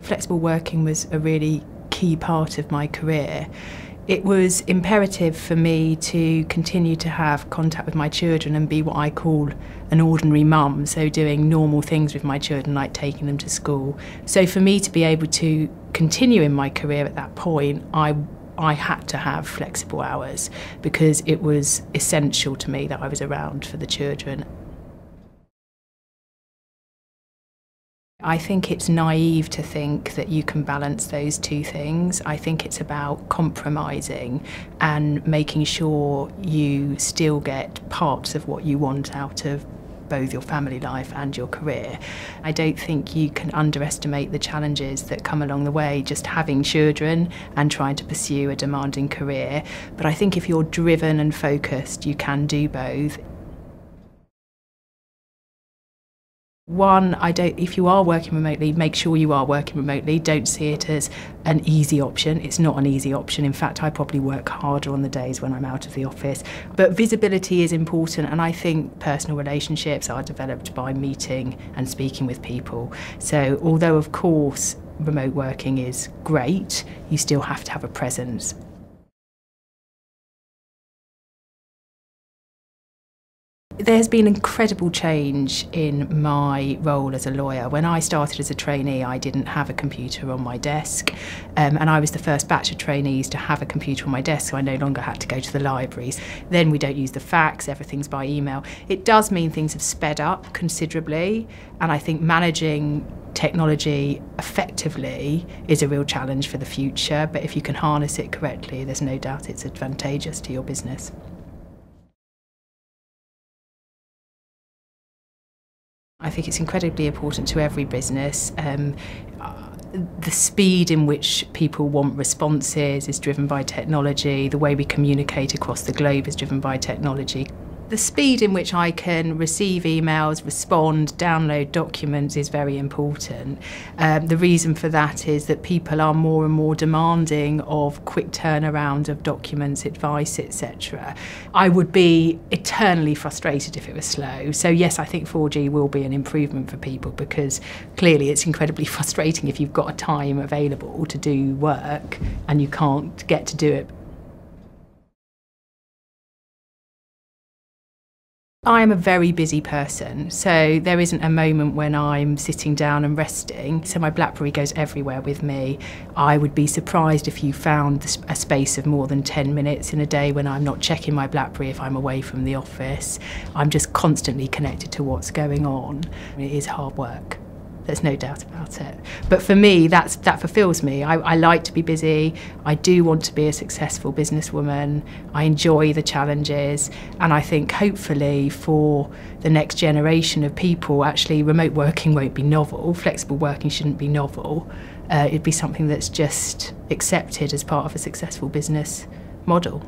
Flexible working was a really key part of my career. It was imperative for me to continue to have contact with my children and be what I call an ordinary mum, so doing normal things with my children like taking them to school. So for me to be able to continue in my career at that point, I had to have flexible hours because it was essential to me that I was around for the children. I think it's naive to think that you can balance those two things. I think it's about compromising and making sure you still get parts of what you want out of both your family life and your career. I don't think you can underestimate the challenges that come along the way just having children and trying to pursue a demanding career. But I think if you're driven and focused, you can do both. One, if you are working remotely, make sure you are working remotely. Don't see it as an easy option. It's not an easy option. In fact, I probably work harder on the days when I'm out of the office. But visibility is important, and I think personal relationships are developed by meeting and speaking with people. So although, of course, remote working is great, you still have to have a presence. There's been incredible change in my role as a lawyer. When I started as a trainee, I didn't have a computer on my desk, and I was the first batch of trainees to have a computer on my desk, so I no longer had to go to the libraries. Then we don't use the fax, everything's by email. It does mean things have sped up considerably, and I think managing technology effectively is a real challenge for the future, but if you can harness it correctly, there's no doubt it's advantageous to your business. I think it's incredibly important to every business. The speed in which people want responses is driven by technology. The way we communicate across the globe is driven by technology. The speed in which I can receive emails, respond, download documents is very important. The reason for that is that people are more and more demanding of quick turnaround of documents, advice, etc. I would be eternally frustrated if it was slow. So yes, I think 4G will be an improvement for people because clearly it's incredibly frustrating if you've got a time available to do work and you can't get to do it. I am a very busy person, so there isn't a moment when I'm sitting down and resting, so my BlackBerry goes everywhere with me. I would be surprised if you found a space of more than 10 minutes in a day when I'm not checking my BlackBerry if I'm away from the office. I'm just constantly connected to what's going on. It is hard work. There's no doubt about it. But for me, that fulfills me. I like to be busy. I do want to be a successful businesswoman. I enjoy the challenges. And I think hopefully for the next generation of people, actually remote working won't be novel. Flexible working shouldn't be novel. It'd be something that's just accepted as part of a successful business model.